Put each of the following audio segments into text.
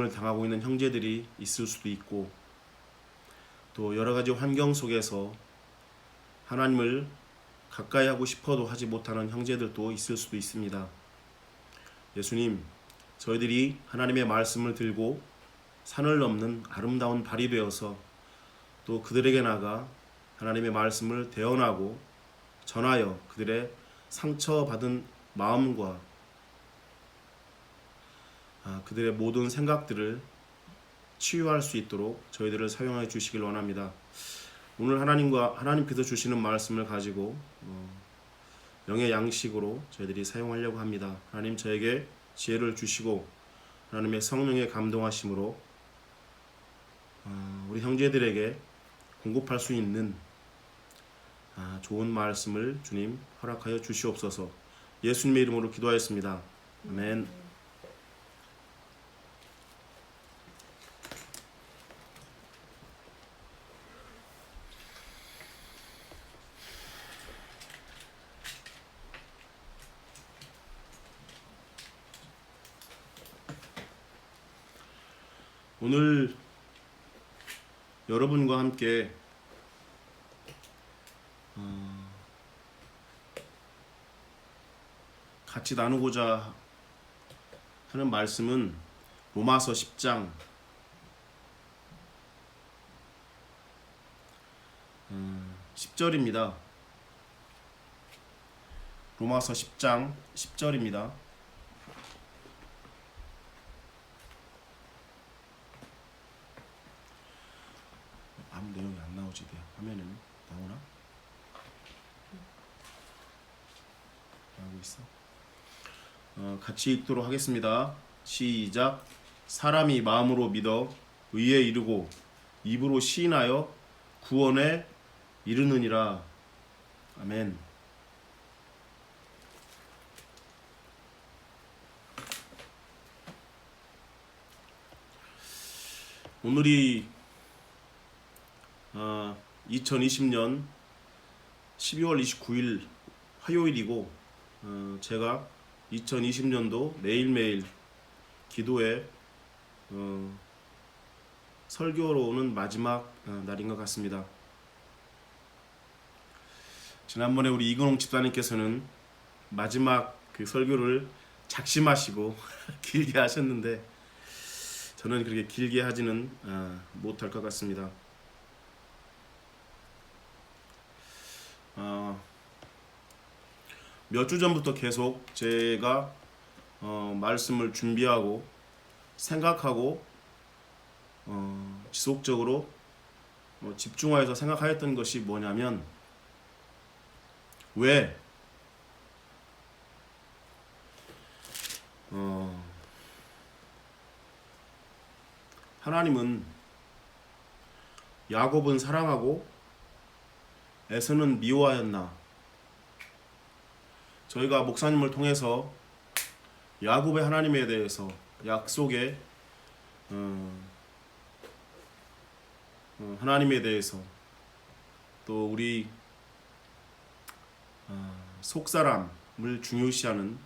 을 당하고 있는 형제들이 있을 수도 있고, 또 여러 가지 환경 속에서 하나님을 가까이 하고 싶어도 하지 못하는 형제들도 있을 수도 있습니다. 예수님, 저희들이 하나님의 말씀을 들고 산을 넘는 아름다운 발이 되어서 또 그들에게 나가 하나님의 말씀을 대언하고 전하여 그들의 상처받은 마음과 그들의 모든 생각들을 치유할 수 있도록 저희들을 사용해 주시길 원합니다. 오늘 하나님께서 주시는 말씀을 가지고 영의 양식으로 저희들이 사용하려고 합니다. 하나님 저에게 지혜를 주시고 하나님의 성령의 감동하심으로 우리 형제들에게 공급할 수 있는 좋은 말씀을 주님 허락하여 주시옵소서. 예수님의 이름으로 기도하였습니다. 아멘. 오늘 여러분과 함께 같이 나누고자 하는 말씀은 로마서 10장 10절입니다. 로마서 10장 10절입니다. 아무 내용이 안 나오지. 화면에는 나오나? 나오고 있어. 같이 읽도록 하겠습니다. 시작. 사람이 마음으로 믿어 의에 이르고 입으로 시인하여 구원에 이르느니라. 아멘. 오늘이 2020년 12월 29일 화요일이고 제가 2020년도 매일매일 기도에 설교로 오는 마지막 날인 것 같습니다. 지난번에 우리 이근홍 집사님께서는 마지막 그 설교를 작심하시고 길게 하셨는데 저는 그렇게 길게 하지는 못할 것 같습니다. 몇 주 전부터 계속 제가 말씀을 준비하고 생각하고 지속적으로 집중하여서 생각하였던 것이 뭐냐면, 왜 하나님은 야곱은 사랑하고 에서는 미워하였나? 저희가 목사님을 통해서 야곱의 하나님에 대해서, 약속의 하나님에 대해서, 또 우리 속사람을 중요시하는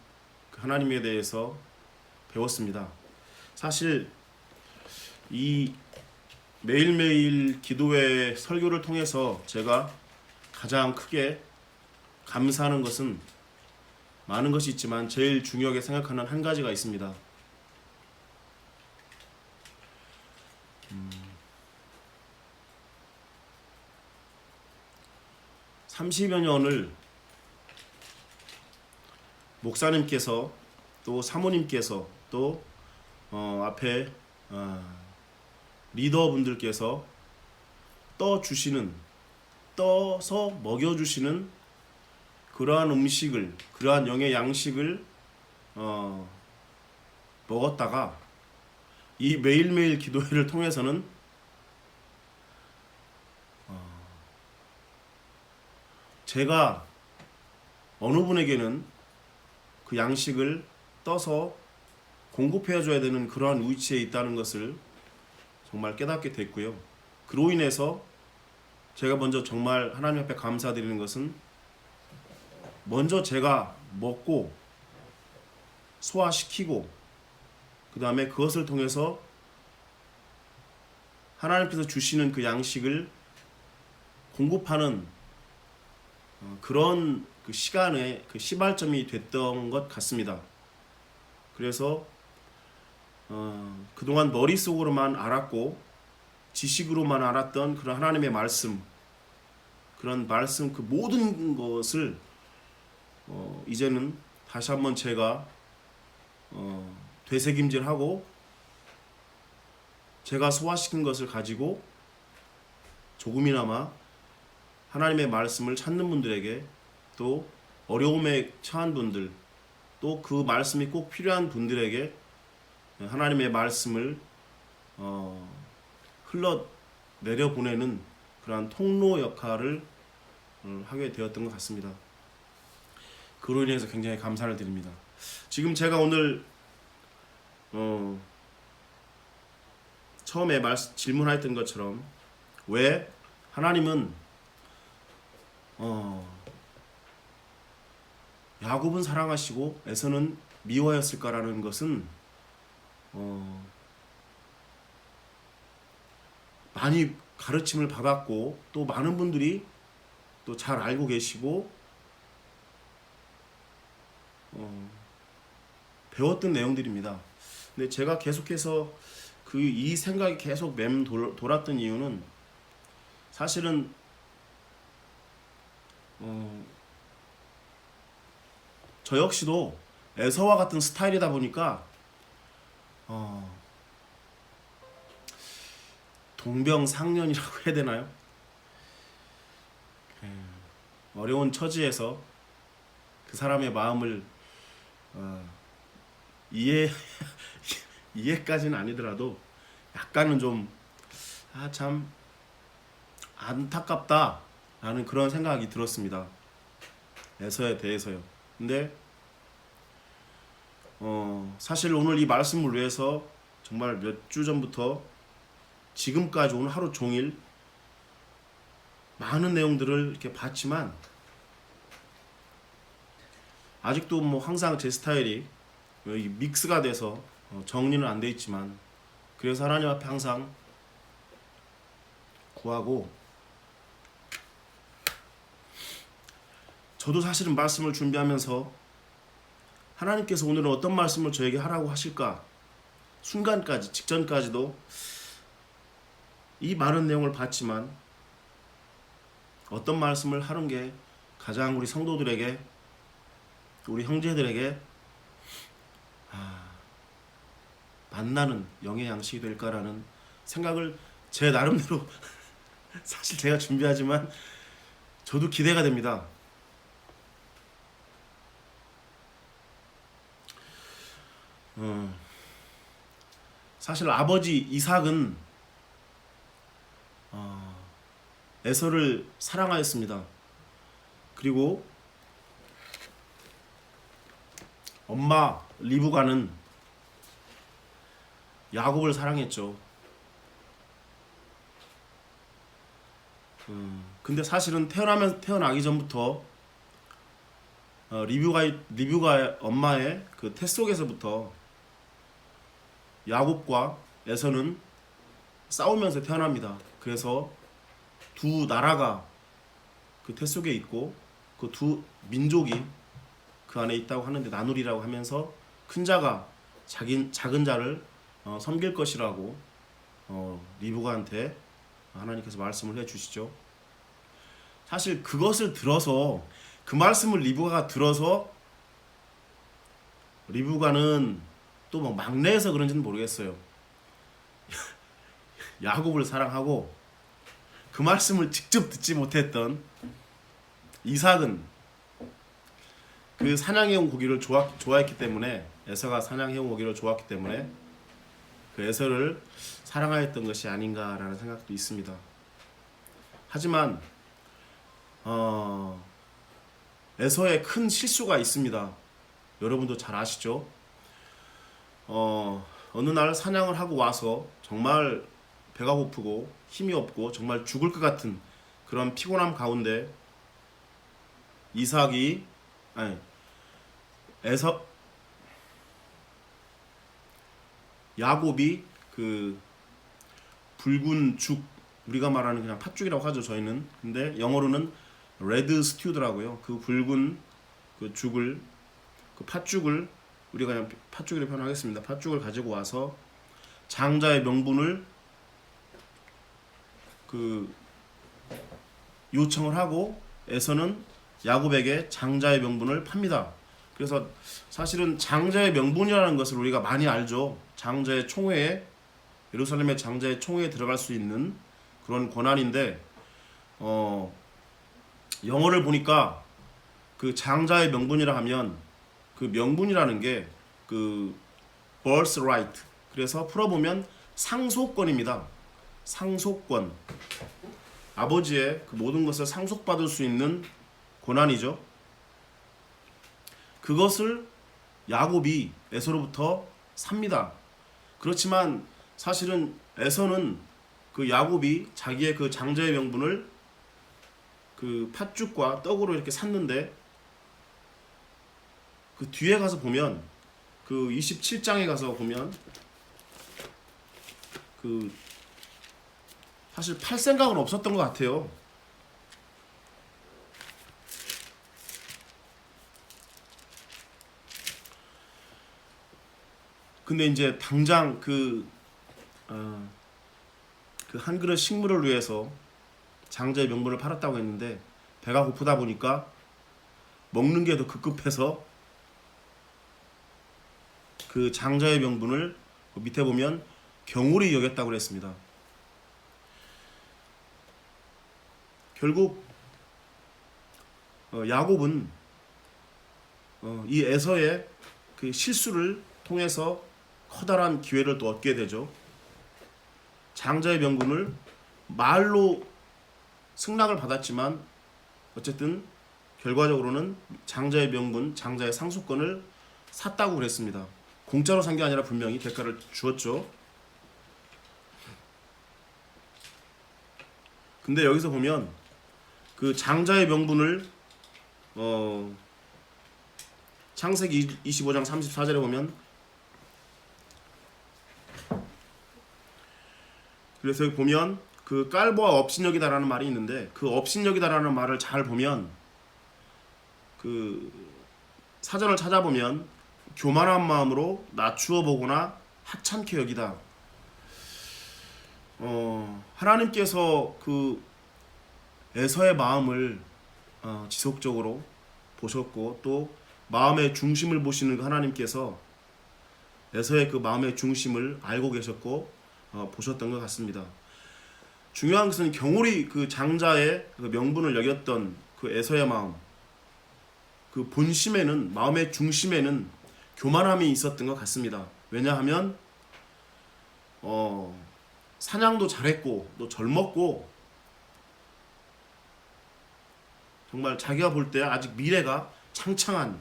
그 하나님에 대해서 배웠습니다. 사실 이 매일매일 기도회 설교를 통해서 제가 가장 크게 감사하는 것은 많은 것이 있지만 제일 중요하게 생각하는 한 가지가 있습니다. 30여 년을 목사님께서 또 사모님께서 또 앞에 리더분들께서 떠서 먹여주시는 그러한 음식을, 그러한 영의 양식을 먹었다가 이 매일매일 기도회를 통해서는 제가 어느 분에게는 그 양식을 떠서 공급해줘야 되는 그러한 위치에 있다는 것을 정말 깨닫게 됐고요. 그로 인해서 제가 먼저 정말 하나님 앞에 감사드리는 것은, 먼저 제가 먹고 소화시키고 그 다음에 그것을 통해서 하나님께서 주시는 그 양식을 공급하는 그런 그 시간에 그 시발점이 됐던 것 같습니다. 그래서 그동안 머릿속으로만 알았고 지식으로만 알았던 그런 하나님의 말씀, 그런 말씀 그 모든 것을 이제는 다시 한번 제가 되새김질하고 제가 소화시킨 것을 가지고 조금이나마 하나님의 말씀을 찾는 분들에게, 또 어려움에 처한 분들, 또 그 말씀이 꼭 필요한 분들에게 하나님의 말씀을 흘러 내려보내는 그러한 통로 역할을 하게 되었던 것 같습니다. 그로 인해서 굉장히 감사를 드립니다. 지금 제가 오늘 처음에 질문하였던 것처럼 왜 하나님은 야곱은 사랑하시고 에서는 미워하였을까라는 것은 많이 가르침을 받았고 또 많은 분들이 또 잘 알고 계시고 배웠던 내용들입니다. 근데 제가 계속해서 이 생각이 계속 돌았던 이유는 사실은 저 역시도 에서와 같은 스타일이다 보니까 동병상련이라고 해야 되나요? 어려운 처지에서 그 사람의 마음을 이해까지는 아니더라도 약간은 좀 참 안타깝다라는 그런 생각이 들었습니다. 에서에 대해서요. 근데 사실 오늘 이 말씀을 위해서 정말 몇 주 전부터 지금까지 오늘 하루 종일 많은 내용들을 이렇게 봤지만 아직도 뭐 항상 제 스타일이 믹스가 돼서 정리는 안 돼 있지만, 그래서 하나님 앞에 항상 구하고, 저도 사실은 말씀을 준비하면서 하나님께서 오늘은 어떤 말씀을 저에게 하라고 하실까, 순간까지 직전까지도 이 많은 내용을 봤지만 어떤 말씀을 하는 게 가장 우리 성도들에게, 우리 형제들에게 만나는 영의 양식이 될까라는 생각을 제 나름대로 사실 제가 준비하지만 저도 기대가 됩니다. 사실 아버지 이삭은 에서를 사랑하였습니다. 그리고 엄마 리브가는 야곱을 사랑했죠. 근데 사실은 태어나기 전부터 리브가 엄마의 그 태 속에서부터 야곱과 에서는 싸우면서 태어납니다. 그래서 두 나라가 그 태 속에 있고 그 두 민족이 그 안에 있다고 하는데, 나누리라고 하면서 큰 자가 작은 자를 섬길 것이라고 리브가한테 하나님께서 말씀을 해주시죠. 사실 그것을 들어서, 그 말씀을 리브가가 들어서, 리브가는 또 뭐 막내여서 그런지는 모르겠어요. 야곱을 사랑하고 그 말씀을 직접 듣지 못했던 이삭은 그 사냥해온 고기를 좋아했기 때문에, 에서가 사냥해온 고기를 좋아했기 때문에 그 에서를 사랑하였던 것이 아닌가라는 생각도 있습니다. 하지만 에서의 큰 실수가 있습니다. 여러분도 잘 아시죠? 어느 날 사냥을 하고 와서 정말 배가 고프고 힘이 없고 정말 죽을 것 같은 그런 피곤함 가운데 야곱이 그 붉은 죽, 우리가 말하는 그냥 팥죽이라고 하죠 저희는. 근데 영어로는 레드 스튜드라고요. 그 붉은 그 죽을, 그 팥죽을 우리가 그냥 팥죽이라고 표현하겠습니다. 팥죽을 가지고 와서 장자의 명분을 그 요청을 하고 에서는 야곱에게 장자의 명분을 팝니다. 그래서 사실은 장자의 명분이라는 것을 우리가 많이 알죠. 장자의 총회에, 예루살렘의 장자의 총회에 들어갈 수 있는 그런 권한인데, 영어를 보니까 그 장자의 명분이라 하면 그 명분이라는 게 그 birthright, 그래서 풀어보면 상속권입니다. 상속권, 아버지의 그 모든 것을 상속받을 수 있는 권한이죠. 그것을 야곱이 에서로부터 삽니다. 그렇지만 사실은 에서는 그 야곱이 자기의 그 장자의 명분을 그 팥죽과 떡으로 이렇게 샀는데, 그 뒤에 가서 보면 그 27장에 가서 보면 그 사실 팔 생각은 없었던 것 같아요. 근데 이제 당장 그 한 그릇 식물을 위해서 장자의 명분을 팔았다고 했는데, 배가 고프다 보니까 먹는 게 더 급급해서 그 장자의 명분을 밑에 보면 경홀히 여겼다고 그랬습니다. 결국 야곱은 이 에서의 그 실수를 통해서 커다란 기회를 또 얻게 되죠. 장자의 명분을 말로 승낙을 받았지만 어쨌든 결과적으로는 장자의 명분, 장자의 상속권을 샀다고 그랬습니다. 공짜로 산 게 아니라 분명히 대가를 주었죠. 근데 여기서 보면 그 장자의 명분을 창세기 25장 34절에 보면, 그래서 여기 보면 그 깔보아 업신여기다라는 말이 있는데, 그 업신여기다라는 말을 잘 보면 그 사전을 찾아보면 교만한 마음으로 낮추어 보거나 하찮게 여기다. 하나님께서 그 에서의 마음을 지속적으로 보셨고, 또 마음의 중심을 보시는 그 하나님께서 에서의 그 마음의 중심을 알고 계셨고 보셨던 것 같습니다. 중요한 것은 경홀히 그 장자의 그 명분을 여겼던 그 에서의 마음, 그 본심에는, 마음의 중심에는 교만함이 있었던 것 같습니다. 왜냐하면 사냥도 잘했고 또 젊었고 정말 자기가 볼 때 아직 미래가 창창한,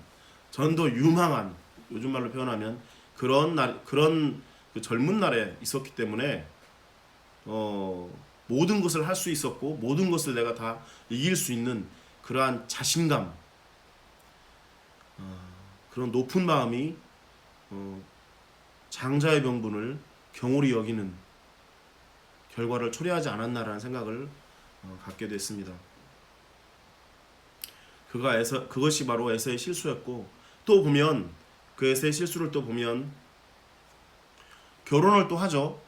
전도 유망한, 요즘 말로 표현하면 그런 그 젊은 날에 있었기 때문에 모든 것을 할 수 있었고 모든 것을 내가 다 이길 수 있는 그러한 자신감, 그런 높은 마음이 장자의 명분을 경홀히 여기는 결과를 초래하지 않았나라는 생각을 갖게 됐습니다. 그것이 바로 에서의 실수였고, 또 보면 그 에서의 실수를 또 보면 결혼을 또 하죠.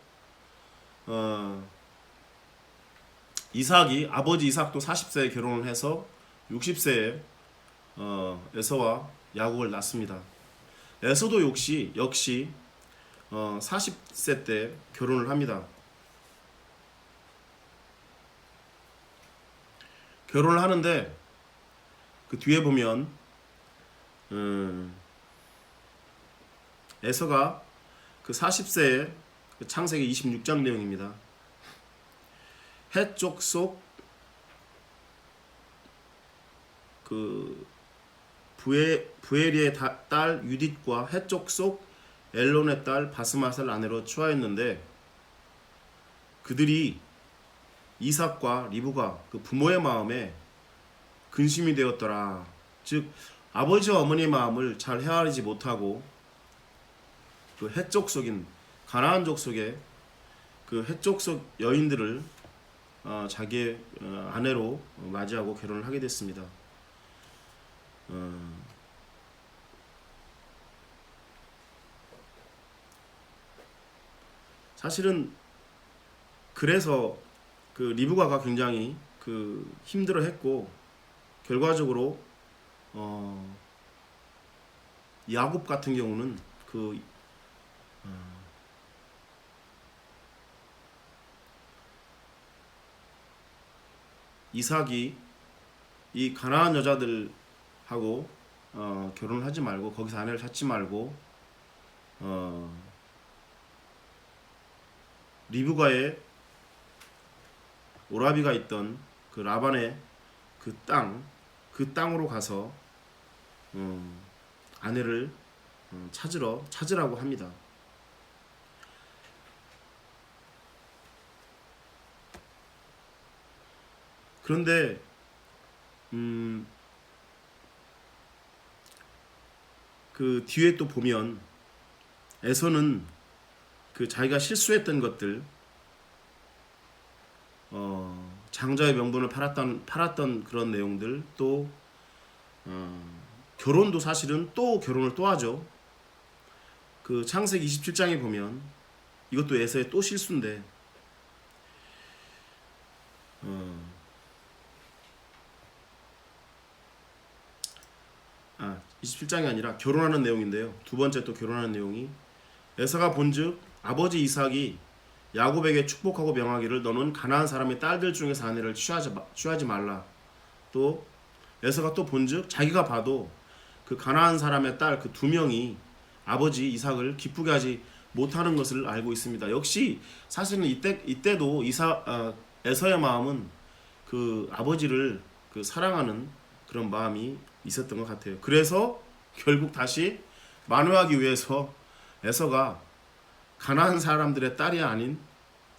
이삭이, 아버지 이삭도 40세에 결혼을 해서 60세에 에서와 야곱을 낳습니다. 에서도 역시 40세 때 결혼을 합니다. 결혼을 하는데 그 뒤에 보면 에서가 그 40세에 그 창세기 26장 내용입니다. 해쪽 속 그 부에리의 딸 유딧과 해쪽 속 엘론의 딸 바스맛을 아내로 취하였는데, 그들이 이삭과 리브가 그 부모의 마음에 근심이 되었더라. 즉 아버지와 어머니의 마음을 잘 헤아리지 못하고 그 해쪽 속인 가나안족 속에 그 해족속 여인들을 자기의 아내로 맞이하고 결혼을 하게 됐습니다. 사실은 그래서 그 리브가가 굉장히 그 힘들어했고 결과적으로 야곱 같은 경우는 그 이삭이 이 가나안 여자들하고 결혼을 하지 말고 거기서 아내를 찾지 말고 리브가의 오라비가 있던 그 라반의 그 땅으로 가서 아내를 찾으라고 합니다. 그런데 그 뒤에 또 보면 에서는 그 자기가 실수했던 것들 장자의 명분을 팔았던 그런 내용들 또 결혼도 사실은 또 결혼을 또 하죠. 그 창세기 27장에 보면 이것도 에서의 또 실수인데 27장이 아니라 결혼하는 내용인데요. 두 번째 또 결혼하는 내용이 에서가 본즉 아버지 이삭이 야곱에게 축복하고 명하기를 너는 가나안 사람의 딸들 중에서 아내를 취하지 말라. 또 에서가 또 본즉 자기가 봐도 그 가나안 사람의 딸 그 두 명이 아버지 이삭을 기쁘게 하지 못하는 것을 알고 있습니다. 역시 사실은 이때도 에서의 마음은 그 아버지를 그 사랑하는 그런 마음이 있었던 것 같아요. 그래서 결국 다시 만회하기 위해서 에서가 가나안 사람들의 딸이 아닌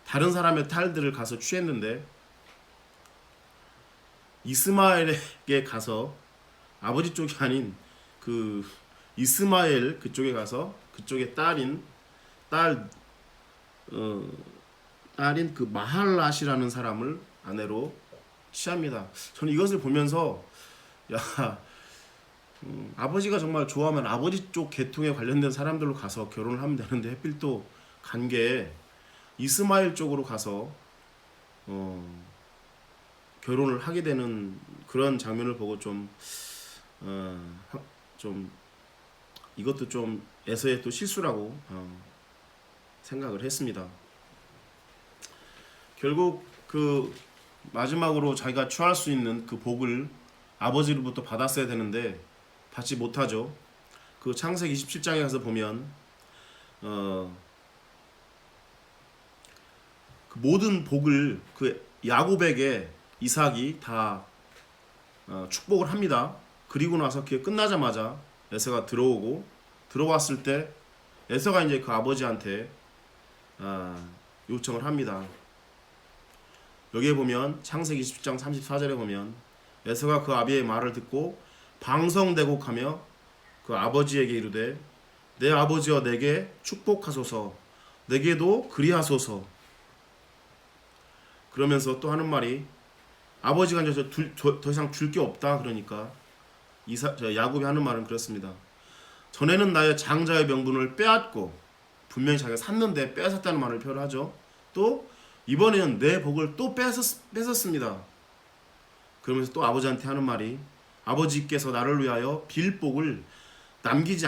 다른 사람의 딸들을 가서 취했는데 이스마엘에게 가서 아버지 쪽이 아닌 그 이스마엘 그쪽에 가서 그쪽의 딸인 그 마할랏이라는 사람을 아내로 취합니다. 저는 이것을 보면서 아버지가 정말 좋아하면 아버지 쪽 계통에 관련된 사람들로 가서 결혼을 하면 되는데 하필 또 간 게 이스마엘 쪽으로 가서 결혼을 하게 되는 그런 장면을 보고 좀 이것도 좀 에서의 또 실수라고 생각을 했습니다. 결국 그 마지막으로 자기가 취할 수 있는 그 복을 아버지로부터 받았어야 되는데 받지 못하죠. 그 창세기 27장에 가서 보면 그 모든 복을 그 야곱에게 이삭이 다 축복을 합니다. 그리고 나서 그게 끝나자마자 에서가 들어왔을 때 에서가 이제 그 아버지한테 요청을 합니다. 여기에 보면 창세기 20장 34절에 보면 에서가 그 아비의 말을 듣고 방성대곡하며 그 아버지에게 이르되 내 아버지여 내게 축복하소서 내게도 그리하소서. 그러면서 또 하는 말이 아버지가 이제 더 이상 줄 게 없다 그러니까 야곱이 하는 말은 그렇습니다. 전에는 나의 장자의 명분을 빼앗고 분명히 자기가 샀는데 빼앗았다는 말을 표현하죠. 또 이번에는 내 복을 또 뺏었습니다. 그러면서 또 아버지한테 하는 말이 아버지께서 나를 위하여 빌 복을 남기지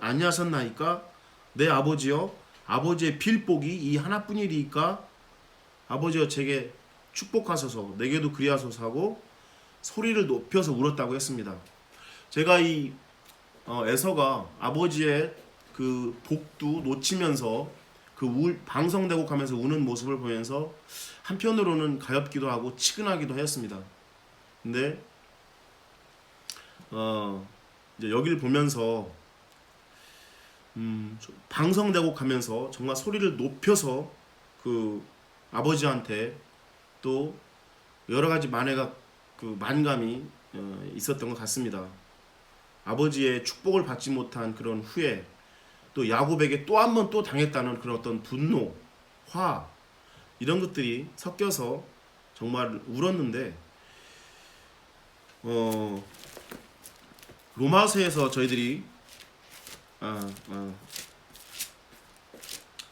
아니하셨나이까 내 아버지여 아버지의 빌 복이 이 하나뿐이리이까 아버지여 제게 축복하소서 내게도 그리하소서 하고 소리를 높여서 울었다고 했습니다. 제가 이 에서가 아버지의 그 복도 놓치면서 그 방성대곡하면서 우는 모습을 보면서 한편으로는 가엾기도 하고 치근하기도 했습니다. 근데 이제 여기를 보면서 방성대곡하면서 정말 소리를 높여서 그 아버지한테 또 여러 가지 만감이 있었던 것 같습니다. 아버지의 축복을 받지 못한 그런 후회, 또 야곱에게 또 한 번 또 당했다는 그런 어떤 분노, 화 이런 것들이 섞여서 정말 울었는데 로마서에서 저희들이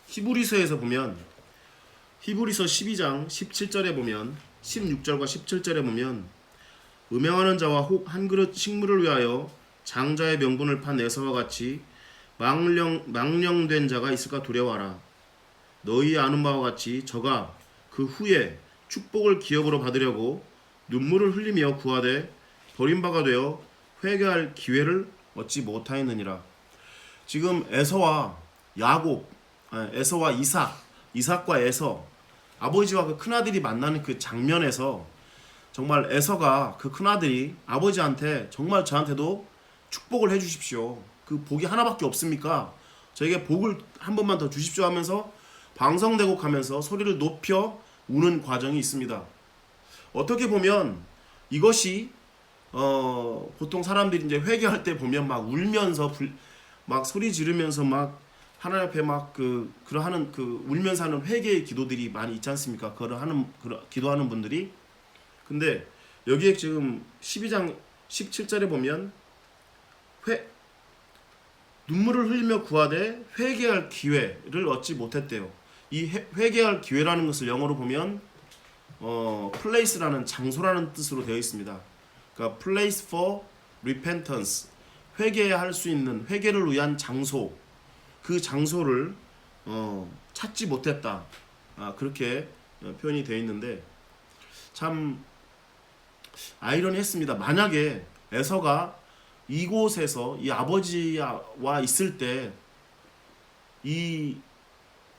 히브리서에서 보면 히브리서 12장 17절에 보면 16절과 17절에 보면 음행하는 자와 혹 한 그릇 식물을 위하여 장자의 명분을 판 에서와 같이 망령된 자가 있을까 두려워하라. 너희 아는 바와 같이 저가 그 후에 축복을 기업으로 받으려고 눈물을 흘리며 구하되 버림바가 되어 회개할 기회를 얻지 못하였느니라. 지금 에서와 야곱, 에서와 이삭과 에서, 아버지와 그 큰아들이 만나는 그 장면에서 정말 에서가 그 큰아들이 아버지한테 정말 저한테도 축복을 해주십시오. 그 복이 하나밖에 없습니까? 저에게 복을 한 번만 더 주십시오 하면서 방성대곡하면서 소리를 높여 우는 과정이 있습니다. 어떻게 보면 이것이 보통 사람들이 이제 회개할 때 보면 막 울면서 막 소리 지르면서 막 하나님 앞에 막 그러하는 울면서 하는 회개의 기도들이 많이 있지 않습니까? 기도하는 분들이. 근데 여기에 지금 12장 17절에 보면 눈물을 흘리며 구하되 회개할 기회를 얻지 못했대요. 이 회개할 기회라는 것을 영어로 보면 place라는 장소라는 뜻으로 되어 있습니다. 그러니까 place for repentance, 회개할 수 있는, 회개를 위한 장소, 그 장소를 찾지 못했다. 그렇게 표현이 되어 있는데 참 아이러니했습니다. 만약에 에서가 이곳에서 이 아버지와 있을 때 이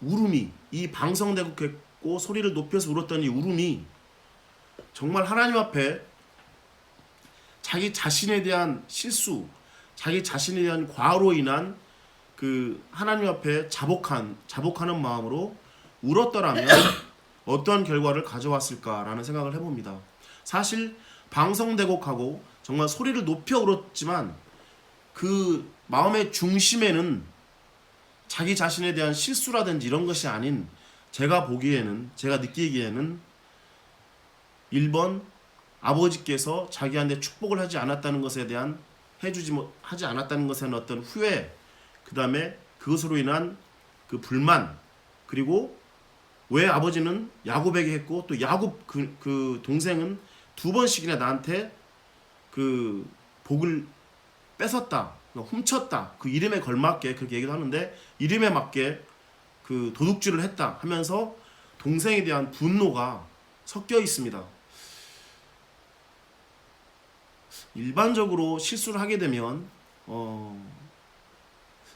울음이, 이 방성대곡했고 소리를 높여서 울었던 이 울음이 정말 하나님 앞에 자기 자신에 대한 실수, 자기 자신에 대한 과로 인한 그 하나님 앞에 자복하는 마음으로 울었더라면 어떤 결과를 가져왔을까라는 생각을 해봅니다. 사실 방성대곡하고 정말 소리를 높여 울었지만 그 마음의 중심에는 자기 자신에 대한 실수라든지 이런 것이 아닌, 제가 느끼기에는 1번 아버지께서 자기한테 축복을 하지 않았다는 것에 대한 하지 않았다는 것에 대한 어떤 후회, 그 다음에 그것으로 인한 그 불만, 그리고 왜 아버지는 야곱에게 했고 또 야곱 그 동생은 2번씩이나 나한테 그 복을 뺏었다, 훔쳤다, 그 이름에 걸맞게 그렇게 얘기도 하는데 이름에 맞게 그 도둑질을 했다 하면서 동생에 대한 분노가 섞여 있습니다. 일반적으로 실수를 하게 되면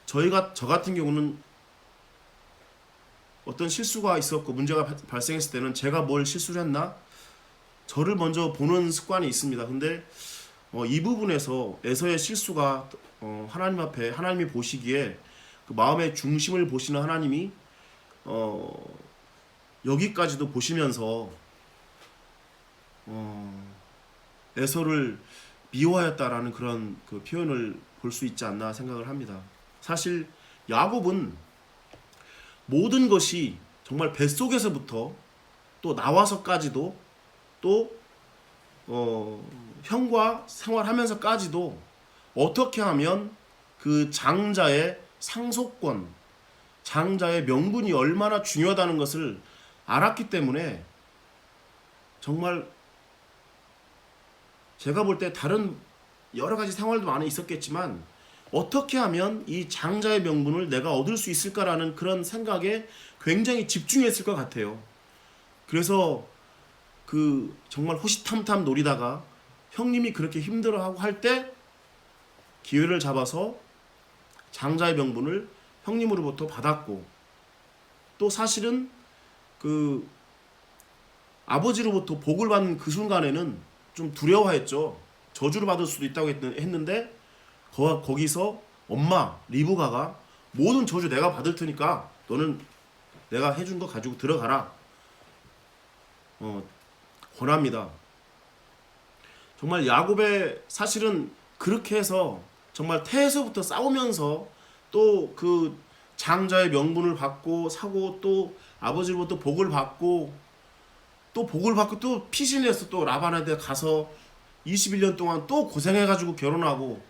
저 같은 경우는 어떤 실수가 있었고 문제가 발생했을 때는 제가 뭘 실수를 했나? 저를 먼저 보는 습관이 있습니다. 근데 이 부분에서 에서의 실수가 하나님 앞에 하나님이 보시기에 그 마음의 중심을 보시는 하나님이 여기까지도 보시면서 에서를 미워하였다라는 그런 그 표현을 볼 수 있지 않나 생각을 합니다. 사실 야곱은 모든 것이 정말 뱃속에서부터 또 나와서까지도 또 형과 생활하면서까지도 어떻게 하면 그 장자의 상속권, 장자의 명분이 얼마나 중요하다는 것을 알았기 때문에 정말 제가 볼 때 다른 여러 가지 생활도 많이 있었겠지만 어떻게 하면 이 장자의 명분을 내가 얻을 수 있을까라는 그런 생각에 굉장히 집중했을 것 같아요. 그래서 그 정말 호시탐탐 노리다가 형님이 그렇게 힘들어하고 할 때 기회를 잡아서 장자의 명분을 형님으로부터 받았고, 또 사실은 그 아버지로부터 복을 받는 그 순간에는 좀 두려워했죠. 저주를 받을 수도 있다고 했는데 거기서 엄마 리브가가 모든 저주 내가 받을 테니까 너는 내가 해준 거 가지고 들어가라 권합니다. 정말 야곱의 사실은 그렇게 해서 정말 태에서부터 싸우면서 또 그 장자의 명분을 받고 사고 또 아버지로부터 복을 받고 또 복을 받고 또 피신해서 또 라반한테 가서 21년 동안 또 고생해가지고 결혼하고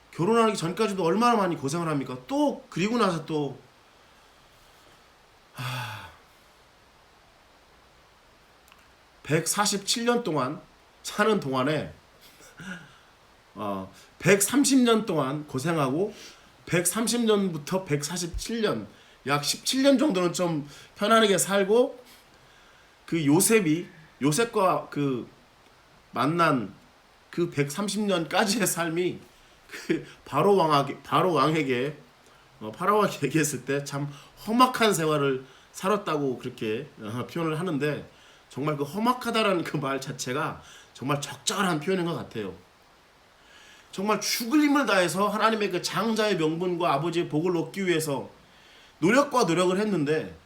결혼하기 전까지도 얼마나 많이 고생을 합니까? 또 그리고 나서 또 147년 동안 사는 동안에 130년 동안 고생하고 130년부터 147년 약 17년 정도는 좀 편안하게 살고 그 요셉과 그 만난 그 130년까지의 삶이 그 바로 왕에게 얘기했을 때 참 험악한 생활을 살았다고 그렇게 표현을 하는데 정말 그 험악하다라는 그 말 자체가 정말 적절한 표현인 것 같아요. 정말 죽을 힘을 다해서 하나님의 그 장자의 명분과 아버지의 복을 얻기 위해서 노력과 노력을 했는데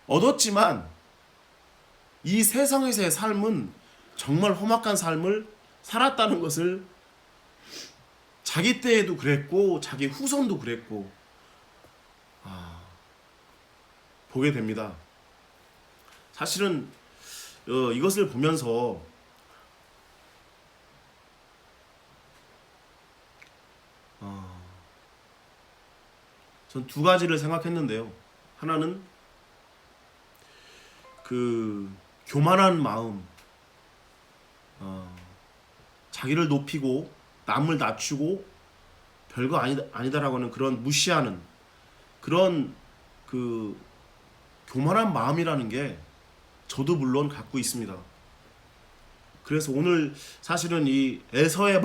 얻었지만 이 세상에서의 삶은 정말 험악한 삶을 살았다는 것을 자기 때에도 그랬고 자기 후손도 그랬고 보게 됩니다. 사실은 이것을 보면서 전 두 가지를 생각했는데요. 하나는 그 교만한 마음, 자기를 높이고 남을 낮추고 별거 아니다라고 하는 그런 무시하는 그런 그 교만한 마음이라는 게 저도 물론 갖고 있습니다. 그래서 오늘 사실은 이 에서의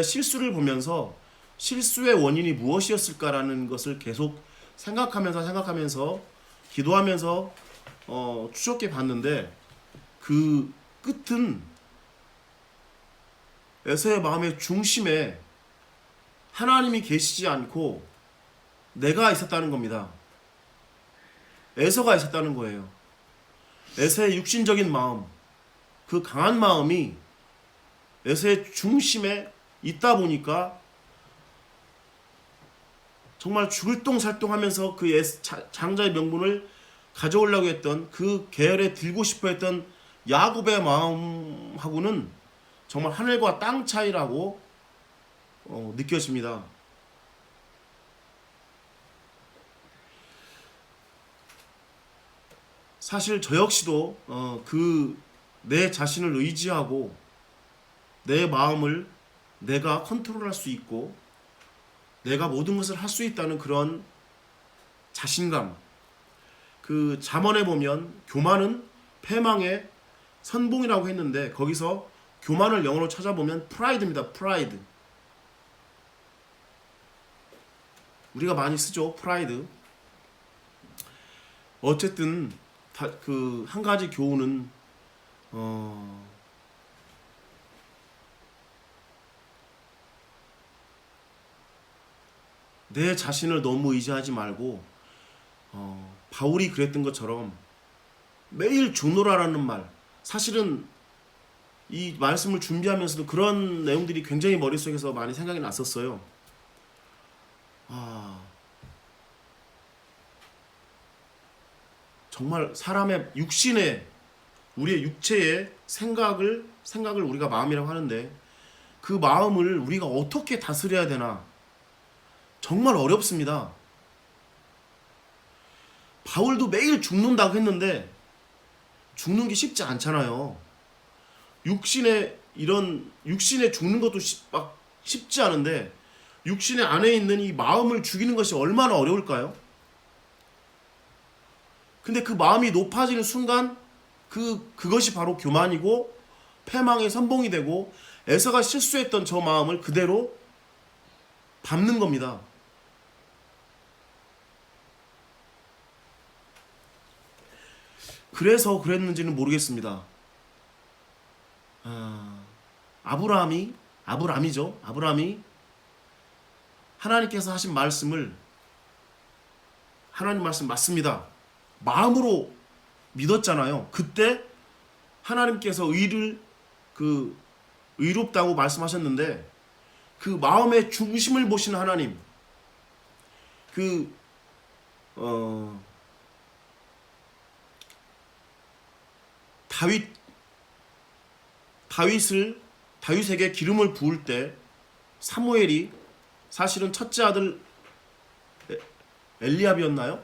실수를 보면서 실수의 원인이 무엇이었을까라는 것을 계속 생각하면서 기도하면서 추적해 봤는데 그 끝은 에서의 마음의 중심에 하나님이 계시지 않고 내가 있었다는 겁니다. 에서가 있었다는 거예요. 에서의 육신적인 마음, 그 강한 마음이 에서의 중심에 있다 보니까 정말 죽을 똥살똥하면서 그 장자의 명분을 가져오려고 했던 그 계열에 들고 싶어 했던 야곱의 마음하고는 정말 하늘과 땅 차이라고 느껴집니다. 사실 저 역시도 내 자신을 의지하고 내 마음을 내가 컨트롤할 수 있고 내가 모든 것을 할 수 있다는 그런 자신감. 그 잠언에 보면 교만은 패망의 선봉이라고 했는데 거기서 교만을 영어로 찾아보면 프라이드입니다. 프라이드. 우리가 많이 쓰죠. 프라이드. 어쨌든 그 한 가지 교훈은 내 자신을 너무 의지하지 말고 바울이 그랬던 것처럼 매일 주노라라는 말, 사실은 이 말씀을 준비하면서도 그런 내용들이 굉장히 머릿속에서 많이 생각이 났었어요. 정말 사람의 우리의 육체의 생각을 우리가 마음이라고 하는데 그 마음을 우리가 어떻게 다스려야 되나 정말 어렵습니다. 바울도 매일 죽는다고 했는데 죽는 게 쉽지 않잖아요. 육신에 죽는 것도 쉽지 않은데 육신의 안에 있는 이 마음을 죽이는 것이 얼마나 어려울까요? 근데 그 마음이 높아지는 순간 그것이 바로 교만이고 패망의 선봉이 되고 에서가 실수했던 저 마음을 그대로 밟는 겁니다. 그래서 그랬는지는 모르겠습니다. 아브라함이 하나님께서 하신 말씀을 하나님 말씀 맞습니다. 마음으로 믿었잖아요. 그때 하나님께서 의롭다고 말씀하셨는데 그 마음의 중심을 보시는 하나님, 그 다윗에게 기름을 부을 때 사무엘이 사실은 첫째 아들 엘리압이었나요?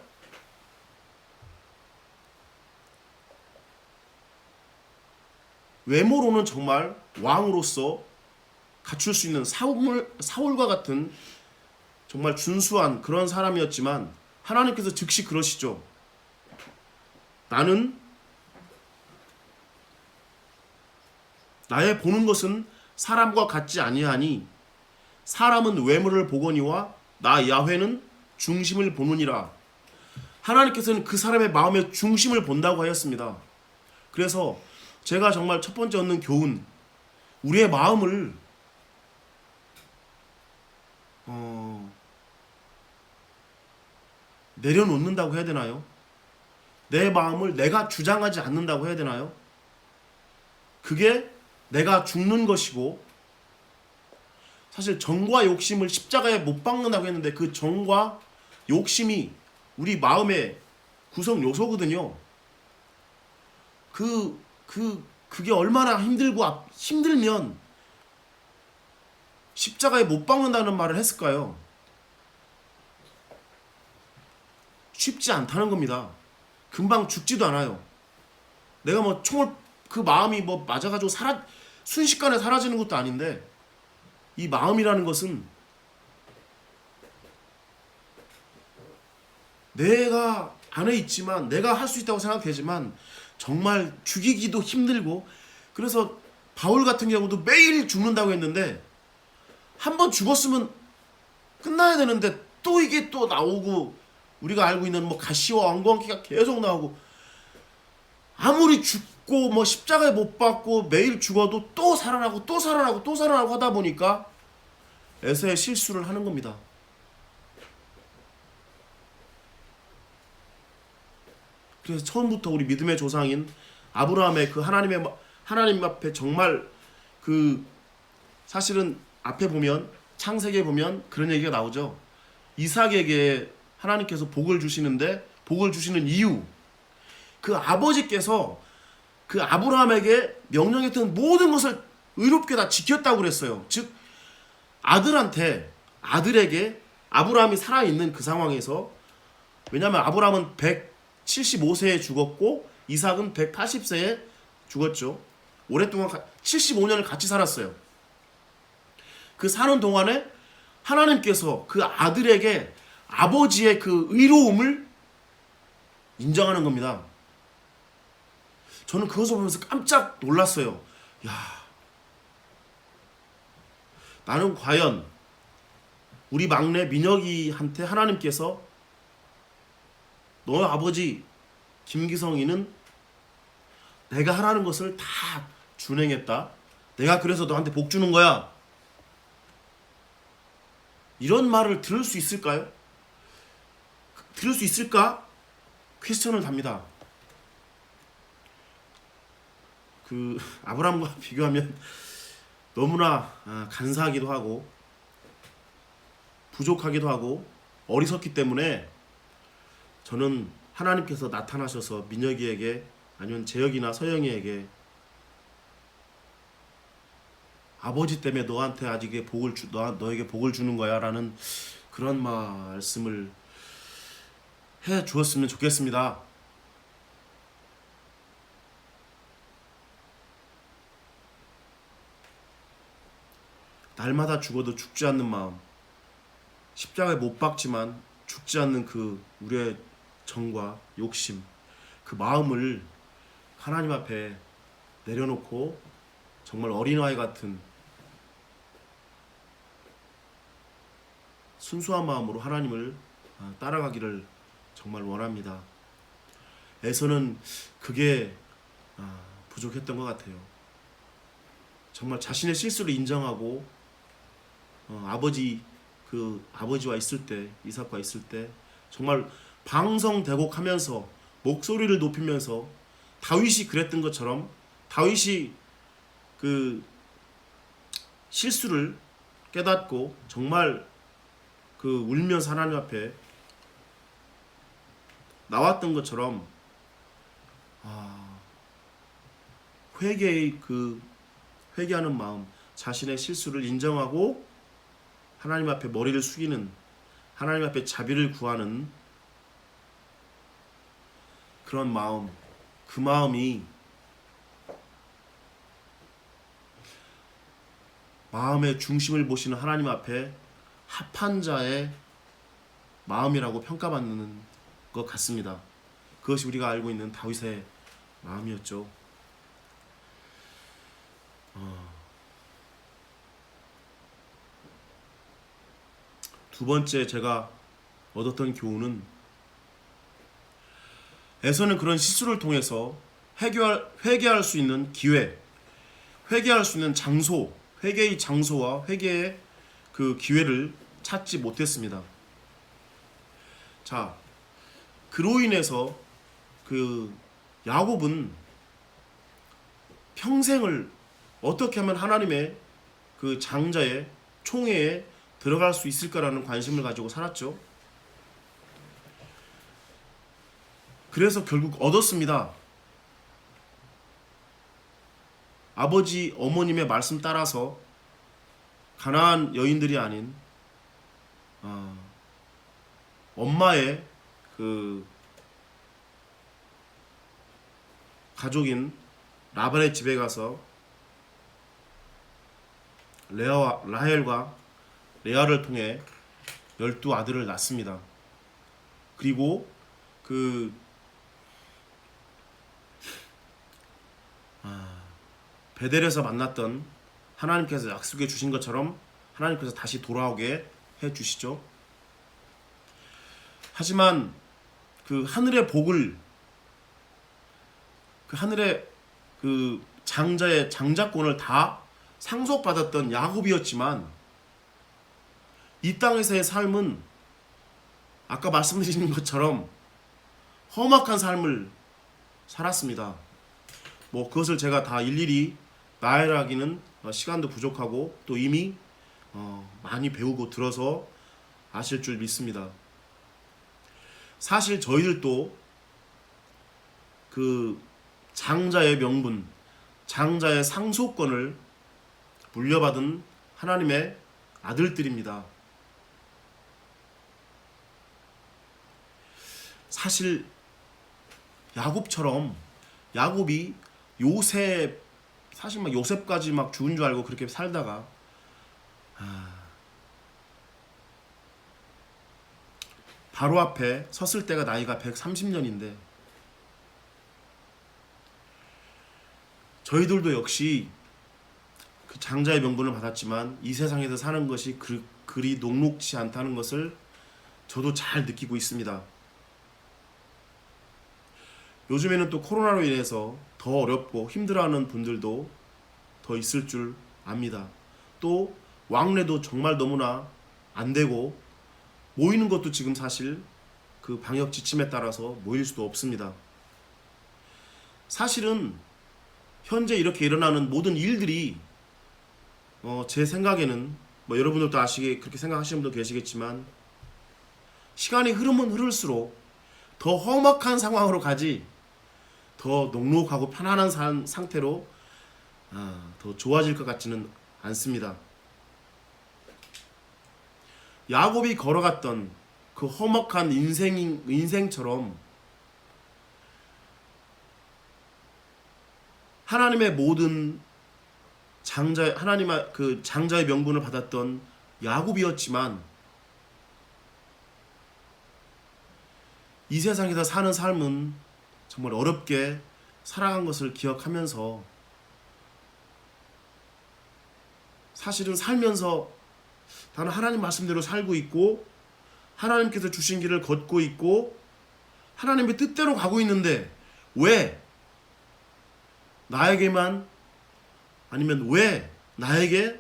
외모로는 정말 왕으로서 갖출 수 있는 사울과 같은 정말 준수한 그런 사람이었지만 하나님께서 즉시 그러시죠. 나는 나의 보는 것은 사람과 같지 아니하니 사람은 외모를 보거니와 나 야훼는 중심을 보느니라. 하나님께서는 그 사람의 마음의 중심을 본다고 하였습니다. 그래서 제가 정말 첫 번째 얻는 교훈, 우리의 마음을 내려놓는다고 해야 되나요? 내 마음을 내가 주장하지 않는다고 해야 되나요? 그게 내가 죽는 것이고, 사실 정과 욕심을 십자가에 못 박는다고 했는데 그 정과 욕심이 우리 마음의 구성 요소거든요. 그게 얼마나 힘들면 십자가에 못 박는다는 말을 했을까요? 쉽지 않다는 겁니다. 금방 죽지도 않아요. 내가 뭐 총을 그 마음이 뭐 맞아가지고 순식간에 사라지는 것도 아닌데, 이 마음이라는 것은 내가 안에 있지만 내가 할 수 있다고 생각되지만 정말 죽이기도 힘들고, 그래서 바울 같은 경우도 매일 죽는다고 했는데 한 번 죽었으면 끝나야 되는데 또 이게 또 나오고, 우리가 알고 있는 뭐 가시와 엉겅퀴가 계속 나오고, 아무리 죽고 뭐 십자가에 못 박고 매일 죽어도 또 살아나고 또 살아나고 또 살아나고 하다 보니까 에서의 실수를 하는 겁니다. 그래서 처음부터 우리 믿음의 조상인 아브라함의 그 하나님 앞에 정말 그 사실은 앞에 보면 창세기에 보면 그런 얘기가 나오죠. 이삭에게 하나님께서 복을 주시는데 복을 주시는 이유, 그 아버지께서 그 아브라함에게 명령했던 모든 것을 의롭게 다 지켰다고 그랬어요. 즉 아들에게 아브라함이 살아있는 그 상황에서, 왜냐하면 아브라함은 175세에 죽었고 이삭은 180세에 죽었죠. 오랫동안 75년을 같이 살았어요. 그 사는 동안에 하나님께서 그 아들에게 아버지의 그 의로움을 인정하는 겁니다. 저는 그것을 보면서 깜짝 놀랐어요. 야, 나는 과연 우리 막내 민혁이한테 하나님께서 너 아버지 김기성이는 내가 하라는 것을 다 준행했다, 내가 그래서 너한테 복 주는 거야, 이런 말을 들을 수 있을까요? 들을 수 있을까? 퀘스천을 답니다. 그 아브라함과 비교하면 너무나 간사하기도 하고 부족하기도 하고 어리석기 때문에 저는 하나님께서 나타나셔서 민혁이에게 아니면 재혁이나 서영이에게 아버지 때문에 너한테 아직 너에게 복을 주는 거야 라는 그런 말씀을 해 주었으면 좋겠습니다. 날마다 죽어도 죽지 않는 마음, 십자가에 못 박지만 죽지 않는 그 우리의 정과 욕심, 그 마음을 하나님 앞에 내려놓고 정말 어린아이 같은 순수한 마음으로 하나님을 따라가기를 정말 원합니다. 에서는 그게 부족했던 것 같아요. 정말 자신의 실수를 인정하고 아버지와 있을 때, 이삭과 있을 때 정말 방성대곡하면서 목소리를 높이면서 다윗이 그랬던 것처럼 다윗이 그 실수를 깨닫고 정말 그 울면서 하나님 앞에 나왔던 것처럼 회개하는 마음, 자신의 실수를 인정하고 하나님 앞에 머리를 숙이는, 하나님 앞에 자비를 구하는 그런 마음, 그 마음이 마음의 중심을 보시는 하나님 앞에 합한 자의 마음이라고 평가받는 것 같습니다. 그것이 우리가 알고 있는 다윗의 마음이었죠. 두 번째 제가 얻었던 교훈은, 에서는 그런 실수를 통해서 회개할 수 있는 기회, 회개할 수 있는 장소, 회개의 장소와 회개의 그 기회를 찾지 못했습니다. 자, 그로 인해서 그 야곱은 평생을 어떻게 하면 하나님의 그 장자의 총회에 들어갈 수 있을까라는 관심을 가지고 살았죠. 그래서 결국 얻었습니다. 아버지 어머님의 말씀 따라서 가나안 여인들이 아닌 엄마의 그 가족인 라반의 집에 가서 라헬과 레아를 통해 12아들을 낳습니다. 그리고 그 베델에서 만났던 하나님께서 약속해 주신 것처럼 하나님께서 다시 돌아오게 해 주시죠. 하지만 그 하늘의 복을, 그 하늘의 그 장자의 장자권을 다 상속받았던 야곱이었지만 이 땅에서의 삶은 아까 말씀드린 것처럼 험악한 삶을 살았습니다. 뭐 그것을 제가 다 일일이 나열하기는 시간도 부족하고 또 이미 많이 배우고 들어서 아실 줄 믿습니다. 사실 저희들도 그 장자의 명분, 장자의 상속권을 물려받은 하나님의 아들들입니다. 사실 야곱처럼, 야곱이 사실 막 요셉까지 막 죽은 줄 알고 그렇게 살다가 바로 앞에 섰을 때가 나이가 130년인데 저희들도 역시 그 장자의 명분을 받았지만 이 세상에서 사는 것이 그리 녹록지 않다는 것을 저도 잘 느끼고 있습니다. 요즘에는 또 코로나로 인해서 더 어렵고 힘들어하는 분들도 더 있을 줄 압니다. 또 왕래도 정말 너무나 안 되고 모이는 것도 지금 사실 그 방역 지침에 따라서 모일 수도 없습니다. 사실은 현재 이렇게 일어나는 모든 일들이 제 생각에는 뭐 여러분들도 그렇게 생각하시는 분도 계시겠지만 시간이 흐르면 흐를수록 더 험악한 상황으로 가지 더 녹록하고 편안한 상태로 더 좋아질 것 같지는 않습니다. 야곱이 걸어갔던 그 험악한 인생처럼 하나님의 모든 하나님의 그 장자의 명분을 받았던 야곱이었지만 이 세상에서 사는 삶은 정말 어렵게 살아간 것을 기억하면서 사실은 살면서 나는 하나님 말씀대로 살고 있고 하나님께서 주신 길을 걷고 있고 하나님의 뜻대로 가고 있는데 왜 나에게만, 아니면 왜 나에게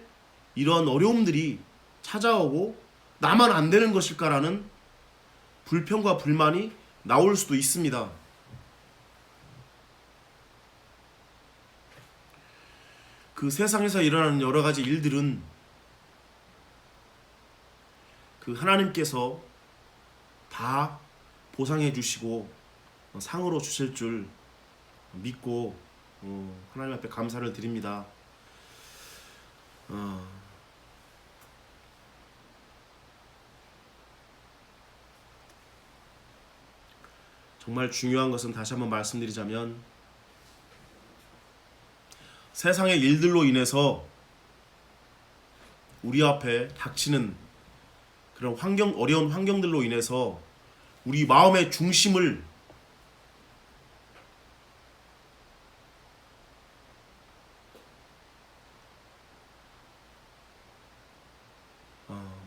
이런 어려움들이 찾아오고 나만 안 되는 것일까라는 불평과 불만이 나올 수도 있습니다. 그 세상에서 일어나는 여러 가지 일들은 그 하나님께서 다 보상해 주시고 상으로 주실 줄 믿고 하나님 앞에 감사를 드립니다. 정말 중요한 것은 다시 한번 말씀드리자면 세상의 일들로 인해서 우리 앞에 닥치는 그런 어려운 환경들로 인해서 우리 마음의 중심을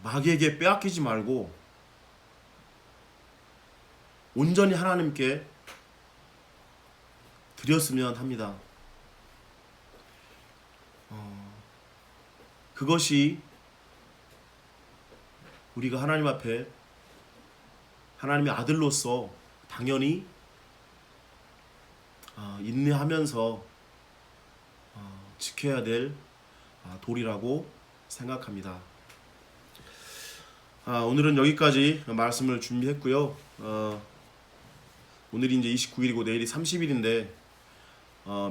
마귀에게 빼앗기지 말고 온전히 하나님께 드렸으면 합니다. 그것이 우리가 하나님 앞에 하나님의 아들로서 당연히 인내하면서 지켜야 될 도리라고 생각합니다. 오늘은 여기까지 말씀을 준비했고요. 오늘이 이제 29일이고 내일이 30일인데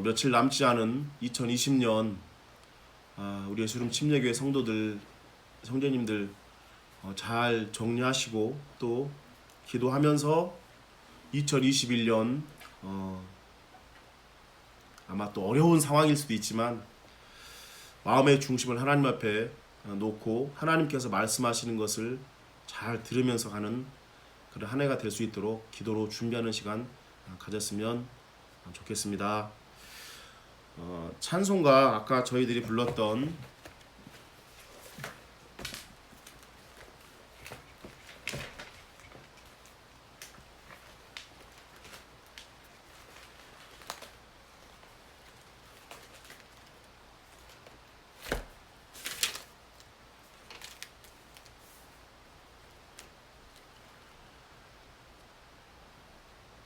며칠 남지 않은 2020년 우리 예수름 침례교회 성도님들 잘 정리하시고 또 기도하면서 2021년 아마 또 어려운 상황일 수도 있지만 마음의 중심을 하나님 앞에 놓고 하나님께서 말씀하시는 것을 잘 들으면서 가는 그런 한 해가 될 수 있도록 기도로 준비하는 시간 가졌으면 좋겠습니다. 찬송가 아까 저희들이 불렀던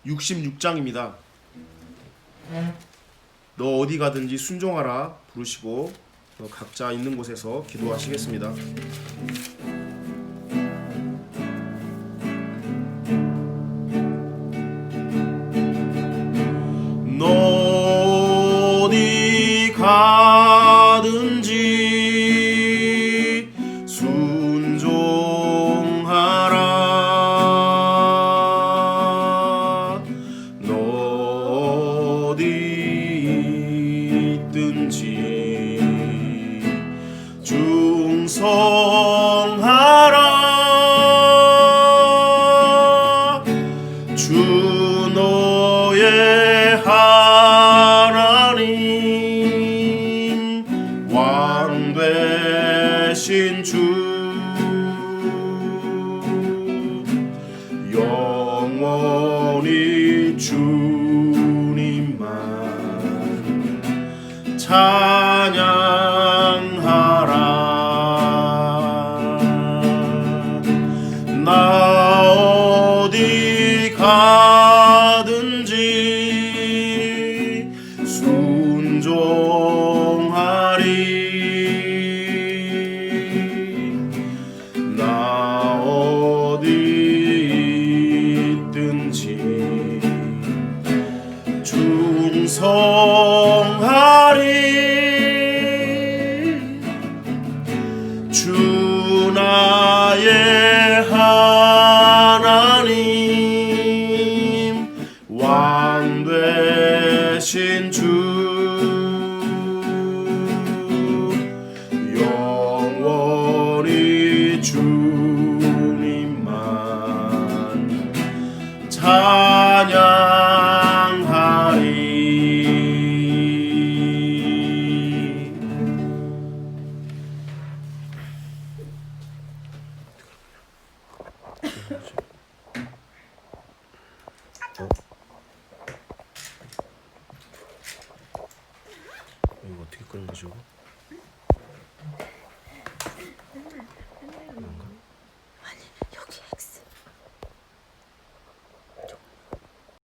(66장입니다) 너 어디 가든지 순종하라 부르시고 각자 있는 곳에서 기도하시겠습니다. 너 어디 가든지 순종하라. 너 어디 있든지 충성하라. 주 너의 하나님 왕 되신 주 영원히 주님만 찬양하라. 나 어디 가든지 순종하리. 나 어디 있든지 충성하리. 주 나의 하나님 왕 되신 주 영원히 주님만 찬양하리. 이거 어떻게 끄는 거죠?